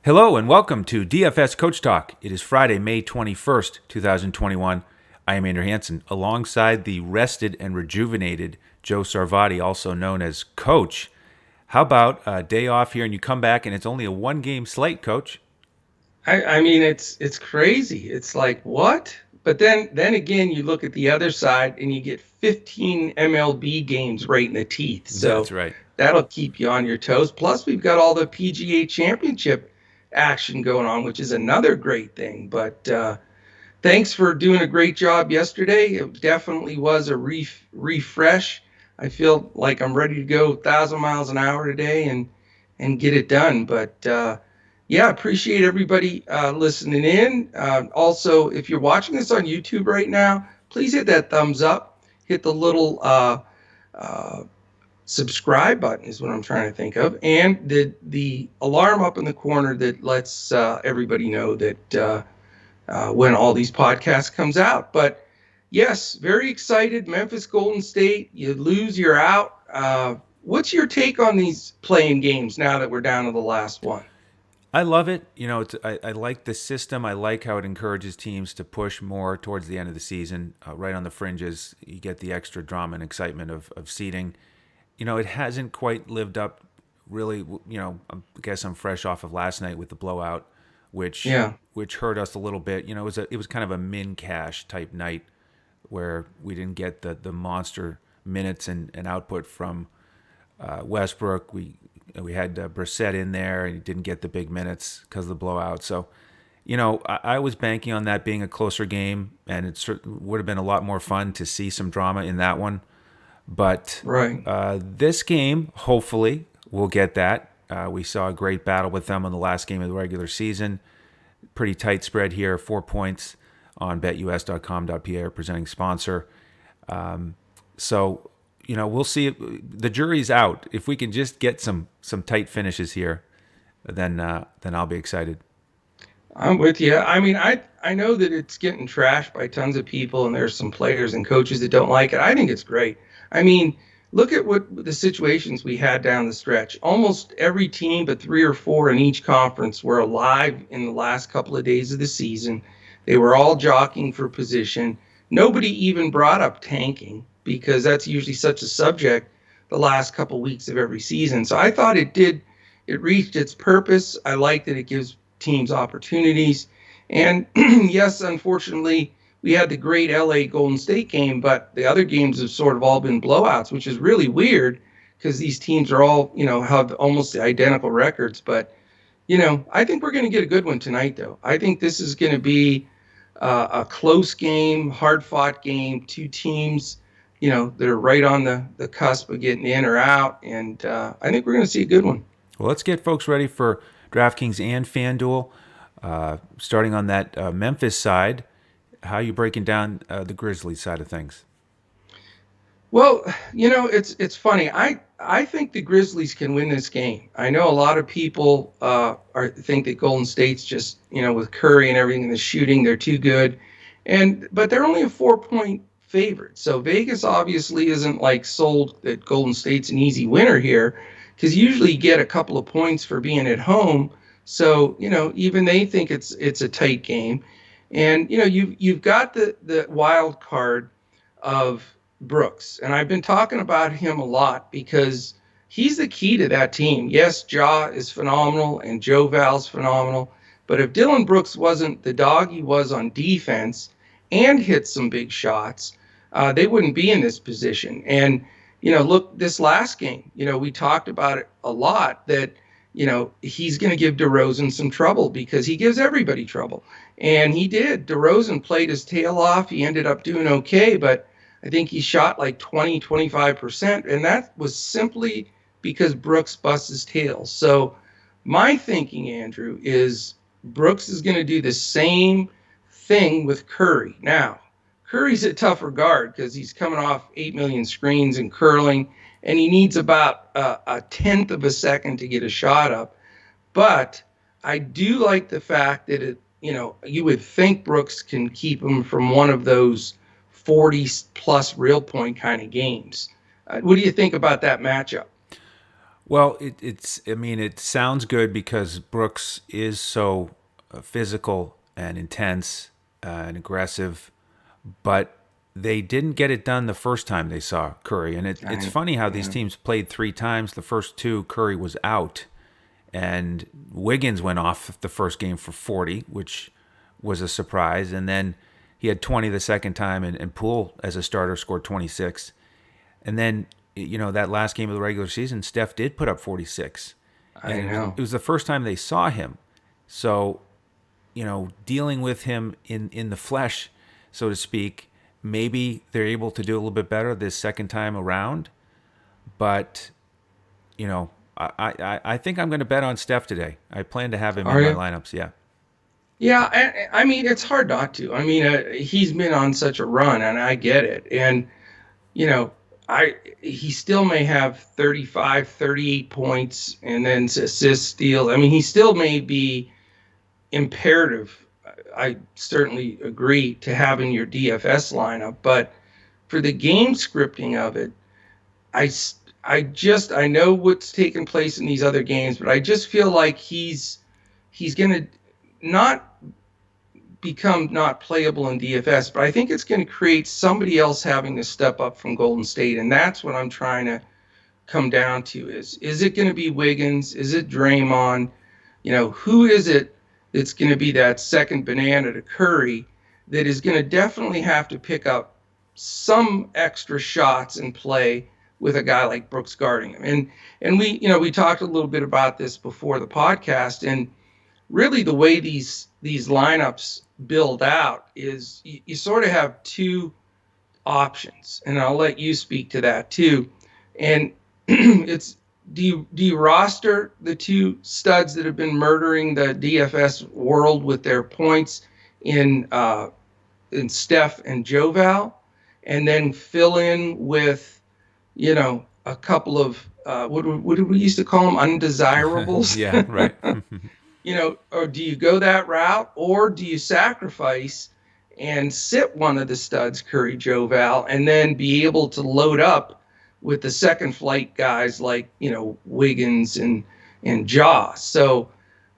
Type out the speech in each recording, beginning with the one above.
Hello and welcome to DFS Coach Talk. It is Friday, May 21st, 2021. I am Andrew Hansen, alongside the rested and rejuvenated Joe Sarvati, also known as Coach. How about a day off here and you come back and it's only a one-game slate, Coach? I mean, it's crazy. It's like what? But then again, you look at the other side and you get 15 MLB games right in the teeth. That's So right. that'll keep you on your toes. Plus, we've got all the PGA Championship action going on, which is another great thing. But thanks for doing a great job yesterday. It definitely was a refresh. I feel like I'm ready to go 1,000 miles an hour today and get it done. But yeah, appreciate everybody listening in. Also, if you're watching this on YouTube right now, please hit that thumbs up. Hit the little uh, subscribe button is what I'm trying to think of, and the alarm up in the corner that lets everybody know that when all these podcasts comes out. But yes, very excited. Memphis Golden State. You lose, you're out. What's your take on these playing games now that we're down to the last one? I love it. I like the system. I like how it encourages teams to push more towards the end of the season, right on the fringes. You get the extra drama and excitement of seeding. It hasn't quite lived up really. I guess I'm fresh off of last night with the blowout, which Yeah. which hurt us a little bit. It was kind of a min cash type night where we didn't get the monster minutes and output from Westbrook. We had Brissett in there and he didn't get the big minutes because of the blowout. So, I was banking on that being a closer game, and it would have been a lot more fun to see some drama in that one. But Right. this game, hopefully, we'll get that. We saw a great battle with them on the last game of the regular season. Pretty tight spread here, 4 points on BetUS.com.pa, our presenting sponsor. So, we'll see. The jury's out. If we can just get some tight finishes here, then I'll be excited. I'm with you. I mean, I know that it's getting trashed by tons of people, and there's some players and coaches that don't like it. I think it's great. I mean, look at what the situations we had down the stretch. Almost every team, but three or four in each conference, were alive in the last couple of days of the season. They were all jockeying for position. Nobody even brought up tanking because that's usually such a subject the last couple of weeks of every season. So I thought it reached its purpose. I like that it gives teams opportunities. And yes, unfortunately, we had the great LA Golden State game, but the other games have sort of all been blowouts, which is really weird because these teams are all, have almost the identical records. But, I think we're going to get a good one tonight, though. I think this is going to be a close game, hard fought game, two teams, that are right on the cusp of getting in or out. And I think we're going to see a good one. Well, let's get folks ready for DraftKings and FanDuel. Starting on that Memphis side, how are you breaking down the Grizzlies side of things? Well, it's funny. I think the Grizzlies can win this game. I know a lot of people think that Golden State's just with Curry and everything in the shooting, they're too good, but they're only a 4 point favorite. So Vegas obviously isn't like sold that Golden State's an easy winner here, because usually you get a couple of points for being at home. So even they think it's a tight game, and you've got the wild card of Brooks. And I've been talking about him a lot because he's the key to that team. Yes, Ja is phenomenal and Joe Val's phenomenal. But if Dylan Brooks wasn't the dog he was on defense and hit some big shots, they wouldn't be in this position. And, look, this last game, we talked about it a lot that, he's going to give DeRozan some trouble because he gives everybody trouble. And he did. DeRozan played his tail off. He ended up doing okay, but I think he shot like 25%, and that was simply because Brooks busts his tail. So my thinking, Andrew, is Brooks is going to do the same thing with Curry. Now, Curry's a tougher guard because he's coming off 8 million screens and curling, and he needs about a tenth of a second to get a shot up. But I do like the fact that you would think Brooks can keep him from one of those 40 plus real point kind of games. What do you think about that matchup? Well, I mean, it sounds good because Brooks is so physical and intense and aggressive, but they didn't get it done the first time they saw Curry. And it's funny how these Yeah. teams played three times. The first two, Curry was out, and Wiggins went off the first game for 40, which was a surprise. And then he had 20 the second time, and Poole, as a starter, scored 26. And then, that last game of the regular season, Steph did put up 46. And I know. it was the first time they saw him. So, dealing with him in the flesh, so to speak, maybe they're able to do a little bit better this second time around. But, I think I'm going to bet on Steph today. I plan to have him in Are my you? lineups. Yeah. Yeah, I mean, it's hard not to. I mean, he's been on such a run, and I get it. And you know, I he still may have 35, 38 points, and then assists, steals. I mean, he still may be imperative. I certainly agree to having your DFS lineup, but for the game scripting of it, I I know what's taking place in these other games, but I just feel like he's gonna not become not playable in DFS, but I think it's going to create somebody else having to step up from Golden State, and that's what I'm trying to come down to: is it going to be Wiggins? Is it Draymond? Who is it that's going to be that second banana to Curry that is going to definitely have to pick up some extra shots and play with a guy like Brooks guarding him? And we talked a little bit about this before the podcast, and really the way these lineups build out is you sort of have two options, and I'll let you speak to that too. And it's do you roster the two studs that have been murdering the DFS world with their points in Steph and Joval, and then fill in with a couple of what do we used to call them, undesirables? Yeah, right. Or do you go that route, or do you sacrifice and sit one of the studs, Curry, Joe Val, and then be able to load up with the second flight guys like, Wiggins and Ja? So,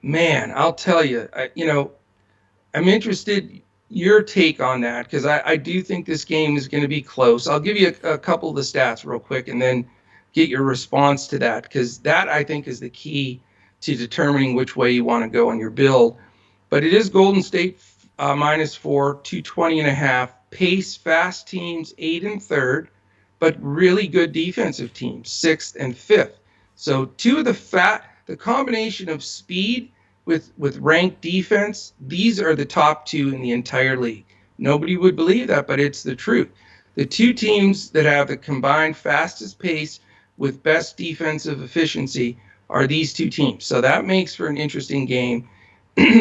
man, I'll tell you, I'm interested your take on that, because I do think this game is going to be close. I'll give you a couple of the stats real quick and then get your response to that, because that I think is the key to determining which way you want to go on your build. But it is Golden State -4, 220.5. Pace, fast teams, 8 and 3rd, but really good defensive teams, 6th and 5th. So two of the combination of speed with ranked defense, these are the top two in the entire league. Nobody would believe that, but it's the truth. The two teams that have the combined fastest pace with best defensive efficiency are these two teams. So that makes for an interesting game.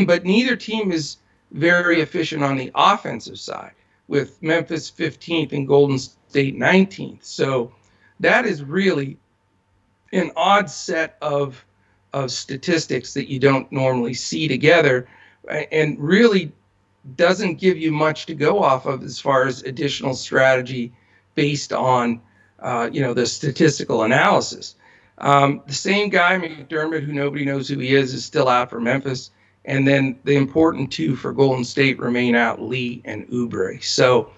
But neither team is very efficient on the offensive side, with Memphis 15th and Golden State 19th. So that is really an odd set of statistics that you don't normally see together, and really doesn't give you much to go off of as far as additional strategy based on the statistical analysis. The same guy, McDermott, who nobody knows who he is still out for Memphis. And then the important two for Golden State remain out, Lee and Oubre. So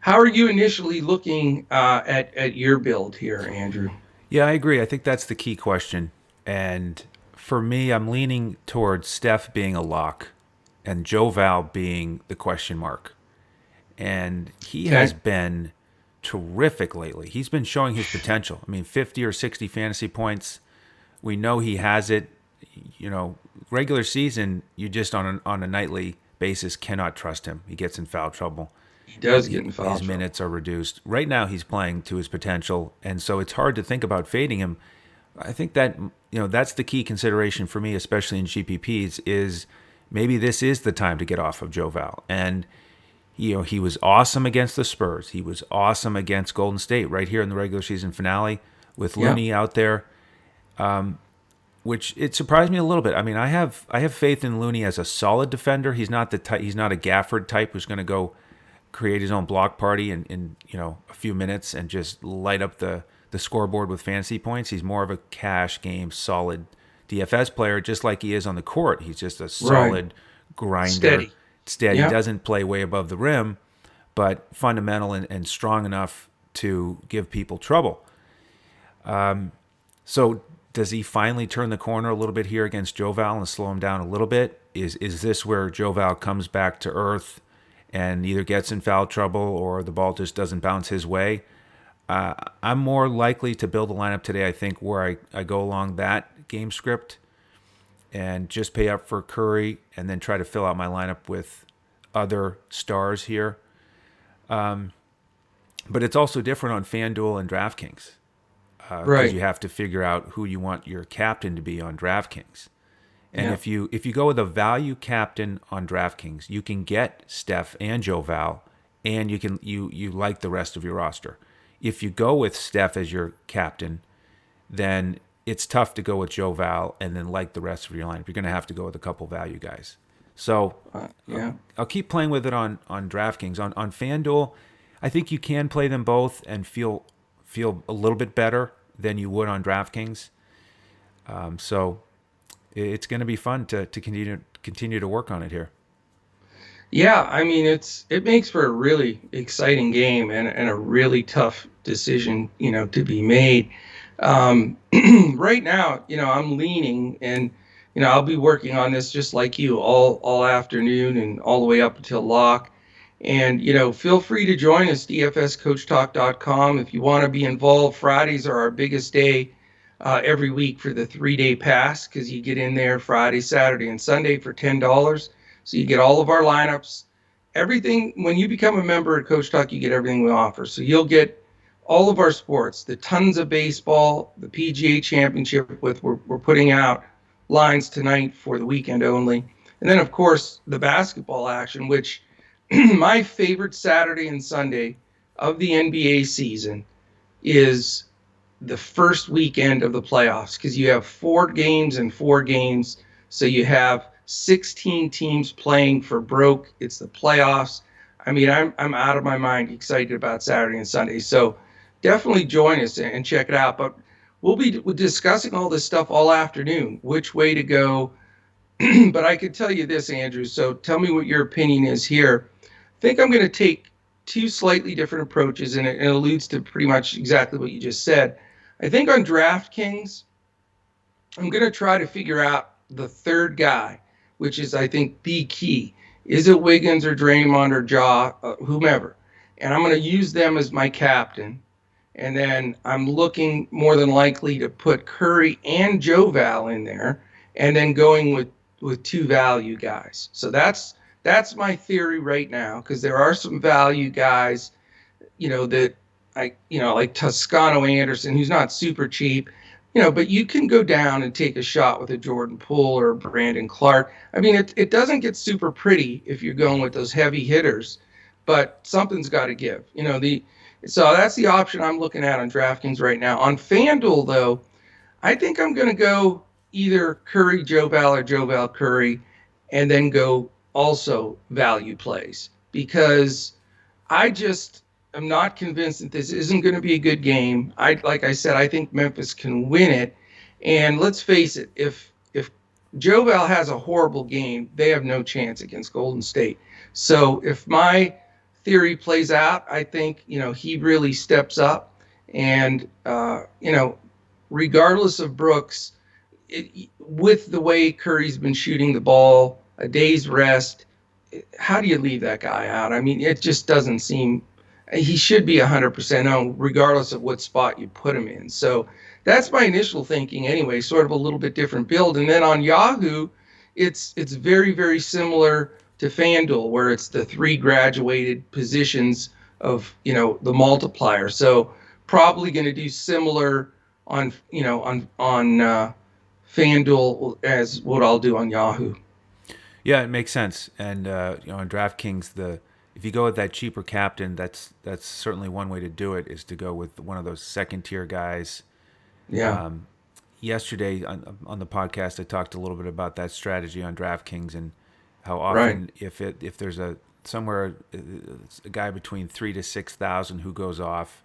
how are you initially looking at your build here, Andrew? Yeah, I agree. I think that's the key question. And for me, I'm leaning towards Steph being a lock and Joe Val being the question mark. And he has Okay. been terrific lately. He's been showing his potential. I mean, 50 or 60 fantasy points. We know he has it. Regular season, you just on a nightly basis cannot trust him. He gets in foul trouble. He does get in foul His trouble. minutes are reduced. Right now, he's playing to his potential, and so it's hard to think about fading him. I think that that's the key consideration for me, especially in GPPs, is maybe this is the time to get off of Joe Val. And he was awesome against the Spurs. He was awesome against Golden State right here in the regular season finale with Yeah. Looney out there, which it surprised me a little bit. I mean, I have faith in Looney as a solid defender. He's not the type. He's not a Gafford type who's going to go create his own block party in a few minutes and just light up the the scoreboard with fantasy points. He's more of a cash game, solid DFS player, just like he is on the court. He's just a Right. solid grinder, Steady. steady. Yeah. Doesn't play way above the rim, but fundamental and strong enough to give people trouble. So does he finally turn the corner a little bit here against Joval and slow him down a little bit? Is this where Joval comes back to earth and either gets in foul trouble or the ball just doesn't bounce his way? I'm more likely to build a lineup today, I think, where I go along that game script and just pay up for Curry and then try to fill out my lineup with other stars here. But it's also different on FanDuel and DraftKings because Right. you have to figure out who you want your captain to be on DraftKings. And Yeah. if you go with a value captain on DraftKings, you can get Steph and Joval, and you like the rest of your roster. If you go with Steph as your captain, then it's tough to go with Joval and then like the rest of your lineup. You're going to have to go with a couple value guys. So Yeah. I'll keep playing with it on DraftKings. On FanDuel, I think you can play them both and feel a little bit better than you would on DraftKings. So it's going to be fun to continue to work on it here. Yeah, I mean it makes for a really exciting game and a really tough decision, to be made. Right now, I'm leaning and I'll be working on this just like you all afternoon and all the way up until lock. And feel free to join us, dfscoachtalk.com, if you want to be involved. Fridays are our biggest day every week for the 3-day pass because you get in there Friday, Saturday, and Sunday for $10. So you get all of our lineups, everything. When you become a member at Coach Talk, you get everything we offer. So you'll get all of our sports, the tons of baseball, the PGA Championship we're putting out lines tonight for the weekend only. And then, of course, the basketball action, which my favorite Saturday and Sunday of the NBA season is the first weekend of the playoffs because you have 4 games and 4 games. So you have 16 teams playing for broke. It's the playoffs. I mean, I'm out of my mind excited about Saturday and Sunday. So definitely join us and check it out. But we'll be discussing all this stuff all afternoon, which way to go. But I could tell you this, Andrew. So tell me what your opinion is here. I think I'm going to take 2 slightly different approaches, and it alludes to pretty much exactly what you just said. I think on DraftKings, I'm going to try to figure out the third guy, which is, I think, the key. Is it Wiggins or Draymond or Ja, whomever? And I'm going to use them as my captain. And then I'm looking more than likely to put Curry and Joval in there, and then going with 2 value guys. So that's my theory right now, because there are some value guys, that like Toscano Anderson, who's not super cheap, but you can go down and take a shot with a Jordan Poole or Brandon Clark. I mean, it doesn't get super pretty if you're going with those heavy hitters, but something's got to give. So that's the option I'm looking at on DraftKings right now. On FanDuel, though, I think I'm going to go either Curry Joval or Joval Curry, and then go also value plays, because I just am not convinced that this isn't going to be a good game. Like I said, I think Memphis can win it. And let's face it, if Joval has a horrible game, they have no chance against Golden State. So if my theory plays out, I think he really steps up, and regardless of Brooks, with the way Curry's been shooting the ball, a day's rest, how do you leave that guy out? I mean, it just doesn't seem. He should be 100% on, regardless of what spot you put him in. So that's my initial thinking anyway, sort of a little bit different build. And then on Yahoo, it's very, very similar to FanDuel, where it's the 3 graduated positions of, the multiplier. So probably going to do similar on FanDuel as what I'll do on Yahoo. Yeah, it makes sense. And on DraftKings, if you go with that cheaper captain, that's certainly one way to do it, is to go with one of those second tier guys. Yeah. Yesterday on the podcast, I talked a little bit about that strategy on DraftKings and how often Right. if there's a guy between 3,000 to 6,000 who goes off,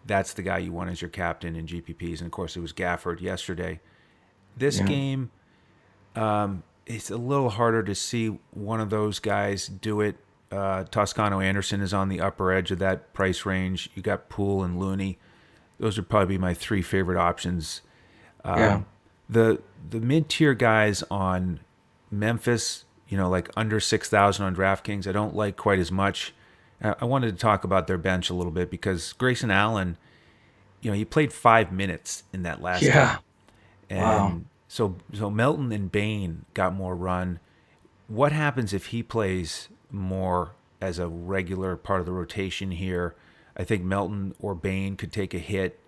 that's the guy you want as your captain in GPPs. And of course, it was Gafford yesterday. This Yeah. game, it's a little harder to see one of those guys do it. Toscano Anderson is on the upper edge of that price range. You got Poole and Looney. Those would probably be my three favorite options. Yeah. The mid tier guys on Memphis, like under 6,000 on DraftKings, I don't like quite as much. I wanted to talk about their bench a little bit because Grayson Allen, he played 5 minutes in that last Yeah. game, Wow. and so Melton and Bain got more run. What happens if he plays more as a regular part of the rotation here? I think Melton or Bain could take a hit,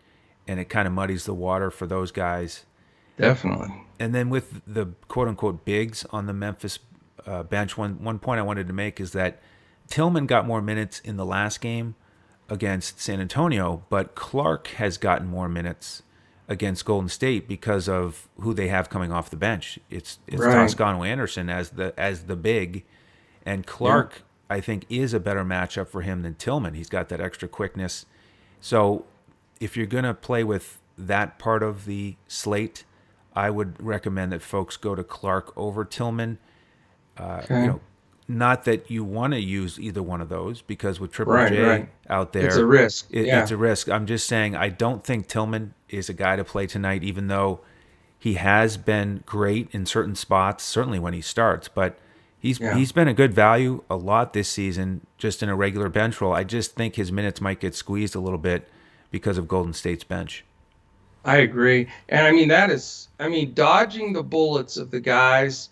and it kind of muddies the water for those guys. Definitely. And then with the quote unquote bigs on the Memphis bench, one point I wanted to make is that Tillman got more minutes in the last game against San Antonio, but Clark has gotten more minutes against Golden State because of who they have coming off the bench. It's Right. Toscano Anderson as the big, and Yeah. Clark I think is a better matchup for him than Tillman. He's got that extra quickness. So if you're gonna play with that part of the slate, I would recommend that folks go to Clark over Tillman. Uh, you Okay. know, Not that you want to use either one of those because with Triple Right. J Right. out It's a there, risk. it's Yeah. a risk. I'm just saying I don't think Tillman is a guy to play tonight, even though he has been great in certain spots, certainly when he starts. But Yeah. he's been a good value a lot this season, just in a regular bench role. I just think his minutes might get squeezed a little bit because of Golden State's bench. I agree. And I mean, dodging the bullets of the guys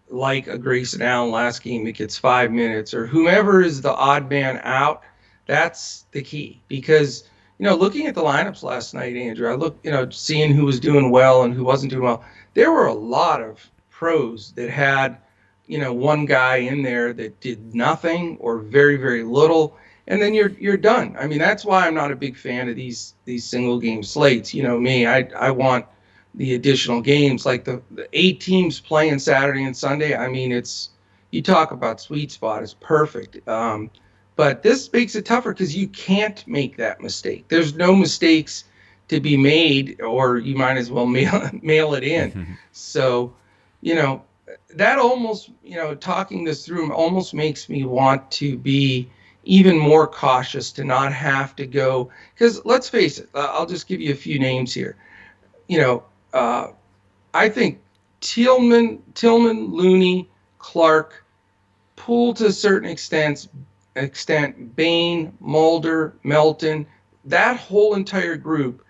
like a Grayson Allen last game that gets 5 minutes or whomever is the odd man out, that's the key. Because, looking at the lineups last night, Andrew, I looked, seeing who was doing well and who wasn't doing well. There were a lot of pros that had, one guy in there that did nothing or very, very little. And then you're done. I mean, that's why I'm not a big fan of these single game slates. You know me, I want the additional games like the 8 teams playing Saturday and Sunday. I mean, you talk about sweet spot is perfect. But this makes it tougher because you can't make that mistake. There's no mistakes to be made, or you might as well mail it in. So, you know, that almost, talking this through almost makes me want to be even more cautious to not have to go. Because let's face it, I'll just give you a few names here. You know, uh, I think Tillman, Looney, Clark, Poole to a certain extent, Bain, Mulder, Melton, that whole entire group.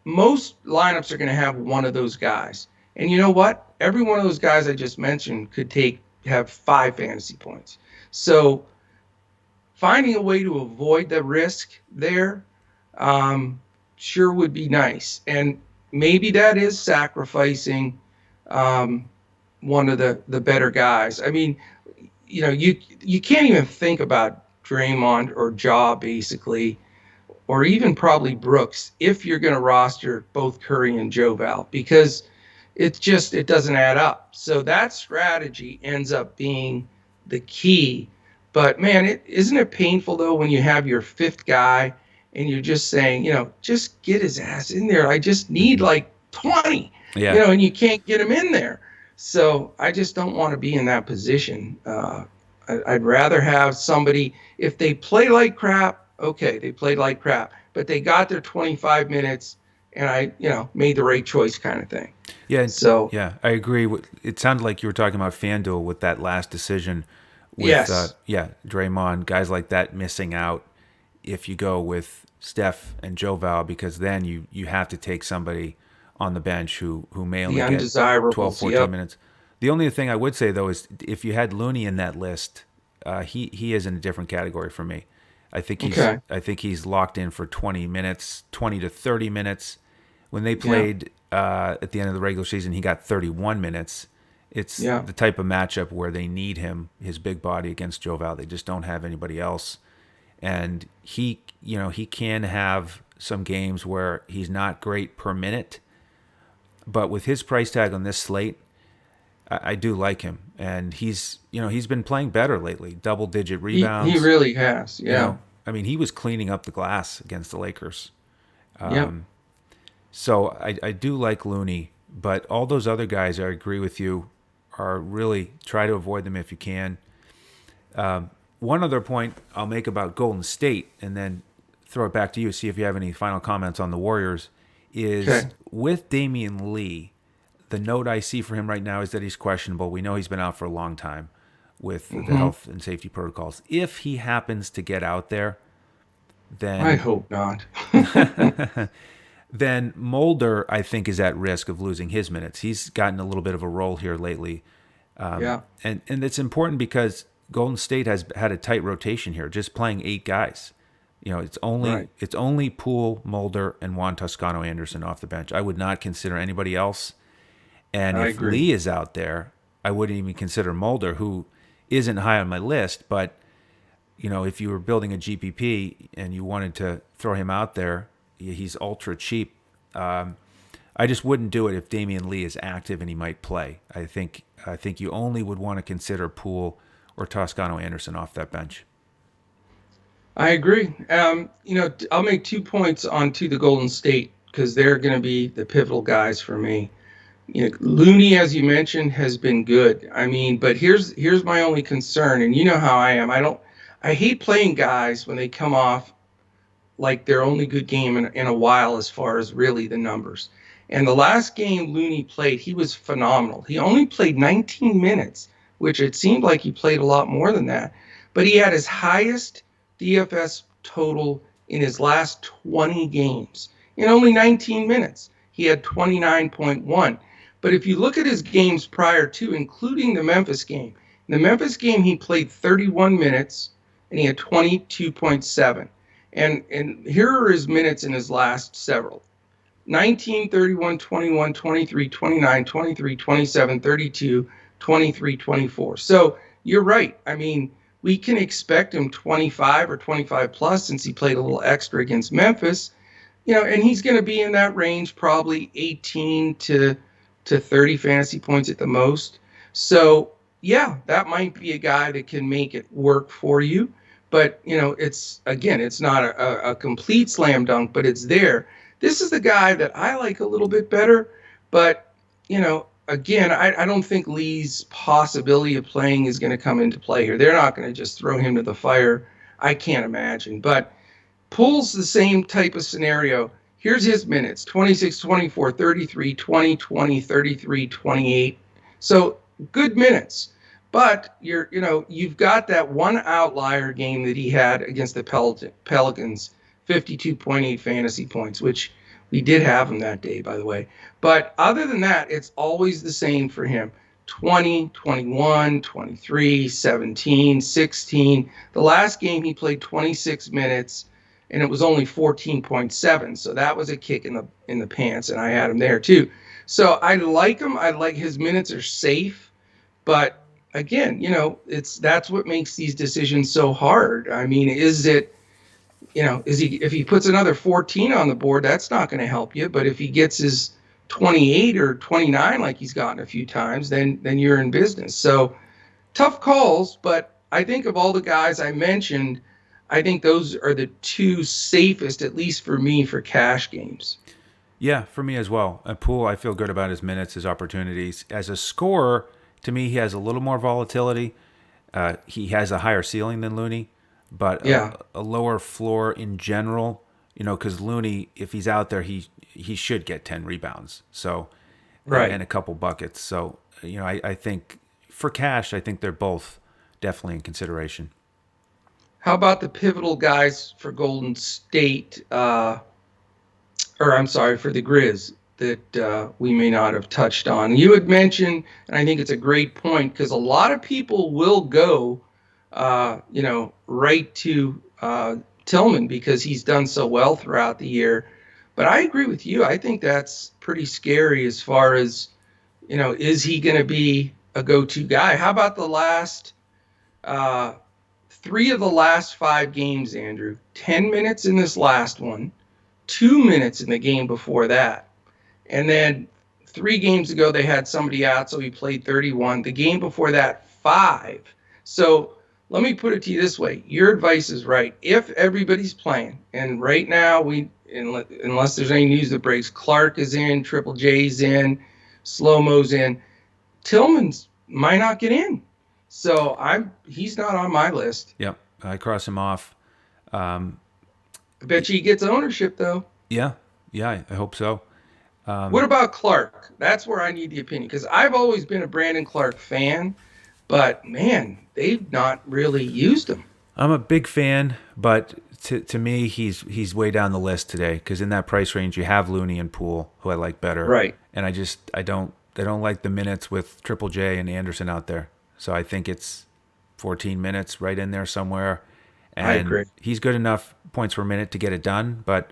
Most lineups are going to have one of those guys, and you know what? Every one of those guys I just mentioned could have 5 fantasy points. So finding a way to avoid the risk there um, sure would be nice. And maybe that is sacrificing um, one of the better guys. I mean, you can't even think about Draymond or Ja basically, or even probably Brooks if you're going to roster both Curry and Joe Val because it doesn't add up. So that strategy ends up being the key. But man, isn't it painful though when you have your fifth guy and you're just saying, just get his ass in there. I just need like 20, Yeah. and you can't get him in there. So I just don't want to be in that position. I'd rather have somebody, if they play like crap, okay, they played like crap, but they got their 25 minutes and I, made the right choice kind of thing. Yeah, So, yeah, I agree. It sounded like you were talking about FanDuel with that last decision with, yes. Draymond, guys like that missing out if you go with Steph and Joe Val, because then you have to take somebody on the bench who may The only get 12, undesirables. 14 Yep. minutes. The only thing I would say, though, is if you had Looney in that list, he is in a different category for me. Okay. I think he's locked in for 20 minutes, 20 to 30 minutes. When they Yeah. played at the end of the regular season, he got 31 minutes. It's Yeah. the type of matchup where they need him, his big body against Joe Val. They just don't have anybody else. And he can have some games where he's not great per minute, but with his price tag on this slate, I do like him. And he's been playing better lately. Double digit He rebounds. really has. You Yeah. know, I mean, he was cleaning up the glass against the Lakers. Yep. So I do like Looney, but all those other guys, I agree with you, are really try to avoid them if you can. One other point I'll make about Golden State, and then throw it back to you, see if you have any final comments on the Warriors, is Okay. with Damian Lee, the note I see for him right now is that he's questionable. We know he's been out for a long time with the Hmm. health and safety protocols. If he happens to get out there, I then hope not. then Mulder, I think, is at risk of losing his minutes. He's gotten a little bit of a role here lately. Yeah. And it's important because Golden State has had a tight rotation here, just playing 8 guys. You know, Right. it's only Poole, Mulder, and Juan Toscano Anderson off the bench. I would not consider anybody else. And I if agree. Lee is out there, I wouldn't even consider Mulder, who isn't high on my list. But you know, if you were building a GPP and you wanted to throw him out there, he's ultra cheap. I just wouldn't do it if Damian Lee is active and he might play. I think you only would want to consider Poole or Toscano Anderson off that bench. I agree. I'll make 2 points onto the Golden State because they're going to be the pivotal guys for me. Looney, as you mentioned, has been good. I mean, but here's my only concern, and you know how I am. I hate playing guys when they come off like their only good game in a while as far as really the numbers. And the last game Looney played, he was phenomenal. He only played 19 minutes, which it seemed like he played a lot more than that. But he had his highest DFS total in his last 20 games in only 19 minutes. He had 29.1. But if you look at his games prior to, including the Memphis game, in the Memphis game, he played 31 minutes and he had 22.7. And here are his minutes in his last several: 19, 31, 21, 23, 29, 23, 27, 32, 23, 24. So you're right. I mean, we can expect him 25 or 25 plus since he played a little extra against Memphis, and he's going to be in that range, probably 18 to 30 fantasy points at the most. So yeah, that might be a guy that can make it work for you. But it's not a complete slam dunk, but it's there. This is the guy that I like a little bit better. But again, I don't think Lee's possibility of playing is going to come into play here. They're not going to just throw him to the fire. I can't imagine. But Pulls the same type of scenario. Here's his minutes: 26, 24, 33, 20, 20, 33, 28. So good minutes. But you've got that one outlier game that he had against the Pelicans, 52.8 fantasy points, which we did have him that day, by the way. But other than that, it's always the same for him: 20, 21, 23, 17, 16. The last game he played 26 minutes and it was only 14.7. So that was a kick in the pants, and I had him there too. So I like him. I like his minutes are safe, but again, that's what makes these decisions so hard. I mean, if he puts another 14 on the board, that's not going to help you. But if he gets his 28 or 29 like he's gotten a few times, then you're in business. So tough calls, but I think of all the guys I mentioned, I think those are the two safest, at least for me, for cash games. Yeah, for me as well. Poole, I feel good about his minutes, his opportunities. As a scorer, to me, he has a little more volatility. He has a higher ceiling than Looney, but Yeah, a lower floor in general. You know, because Looney, if he's out there, he should get 10 rebounds. So, right. and a couple buckets. So, I think for cash, I think they're both definitely in consideration. How about the pivotal guys for Golden State, or I'm sorry, for the Grizz that we may not have touched on? You had mentioned, and I think it's a great point because a lot of people will go, right to Tillman because he's done so well throughout the year. But I agree with you. I think that's pretty scary as far as, is he going to be a go-to guy? How about the last uh, three of the last five games, Andrew? 10 minutes in this last one, 2 minutes in the game before that. And then 3 games ago, they had somebody out, so he played 31. The game before that, 5. So let me put it to you this way. Your advice is right. If everybody's playing, and right now unless there's any news that breaks, Clark is in, Triple J's in, Slow-Mo's in, Tillman's might not get in. So he's not on my list. Yep, I cross him off. I bet you he gets ownership though. Yeah, I hope so. What about Clark? That's where I need the opinion, because I've always been a Brandon Clark fan, but man, they've not really used him. I'm a big fan, but to me, he's way down the list today because in that price range you have Looney and Poole, who I like better, Right. and I don't like the minutes with Triple J and Anderson out there. So I think it's 14 minutes right in there somewhere, and I agree. he's good enough points per minute to get it done, but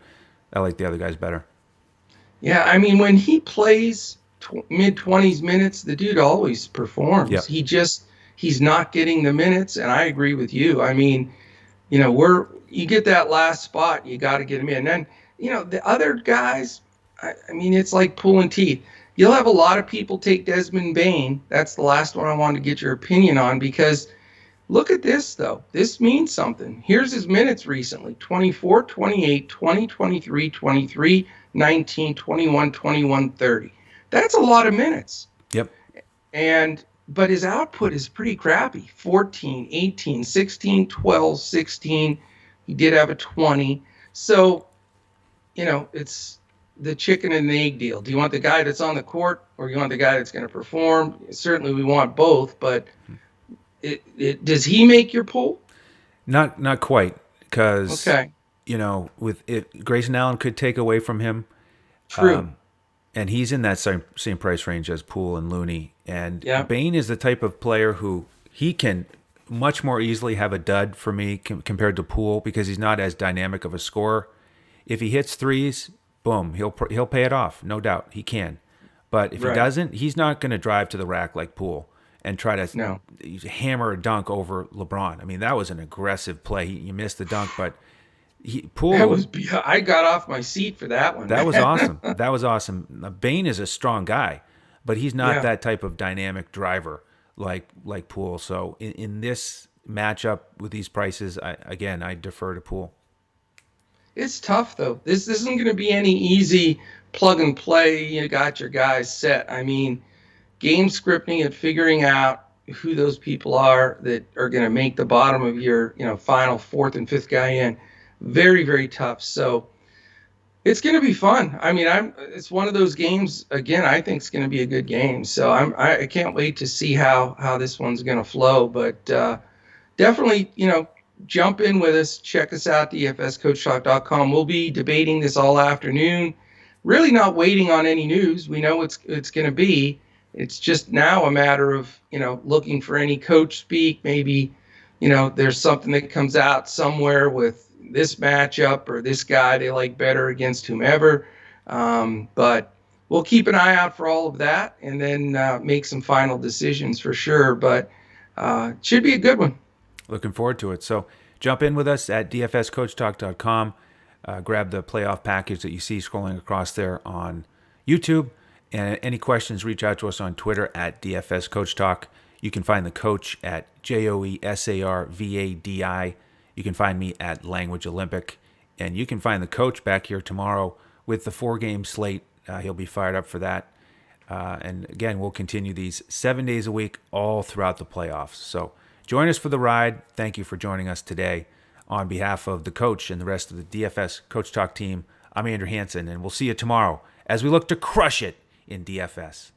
I like the other guys better. Yeah, I mean, when he plays mid-20s minutes, the dude always performs. Yep. He's not getting the minutes, and I agree with you. I mean, you get that last spot, you got to get him in. And then, the other guys, I mean, it's like pulling teeth. You'll have a lot of people take Desmond Bain. That's the last one I wanted to get your opinion on, because look at this, though. This means something. Here's his minutes recently: 24, 28, 20, 23, 23, 19, 21, 21, 30. That's a lot of minutes. Yep. But his output is pretty crappy. 14, 18, 16, 12, 16. He did have a 20. So, it's the chicken and the egg deal. Do you want the guy that's on the court, or do you want the guy that's going to perform? Certainly we want both, but does he make your pool? Not quite, because Okay. With it, Grayson Allen could take away from him. True. And he's in that same price range as Poole and Looney. And Yeah. Bain is the type of player who he can much more easily have a dud for me compared to Poole, because he's not as dynamic of a scorer. If he hits threes, boom, he'll pay it off, no doubt. He can. But if he doesn't, he's not going to drive to the rack like Poole and try to hammer a dunk over LeBron. I mean, that was an aggressive play. You missed the dunk, but Poole. I got off my seat for that one. That was awesome. That was awesome. Bain is a strong guy, but he's not that type of dynamic driver like Poole. So in this matchup with these prices, I defer to Poole. It's tough, though. This isn't going to be any easy plug and play. You got your guys set. I mean, game scripting and figuring out who those people are that are going to make the bottom of your final fourth and fifth guy in. Very, very tough. So it's going to be fun. I mean, it's one of those games, again, I think it's going to be a good game. So I can't wait to see how this one's going to flow. But definitely, jump in with us. Check us out, dfscoachtalk.com. We'll be debating this all afternoon. Really not waiting on any news. We know it's going to be. It's just now a matter of, looking for any coach speak. Maybe, there's something that comes out somewhere with this matchup or this guy they like better against whomever. But we'll keep an eye out for all of that, and then make some final decisions for sure. But it should be a good one. Looking forward to it. So jump in with us at dfscoachtalk.com. Grab the playoff package that you see scrolling across there on YouTube. And any questions, reach out to us on Twitter at dfscoachtalk. You can find the coach at JOESARVADI. You can find me at Language Olympic. And you can find the coach back here tomorrow with the 4-game slate. He'll be fired up for that. And again, we'll continue these 7 days a week all throughout the playoffs. So join us for the ride. Thank you for joining us today. On behalf of the coach and the rest of the DFS Coach Talk team, I'm Andrew Hansen, and we'll see you tomorrow as we look to crush it in DFS.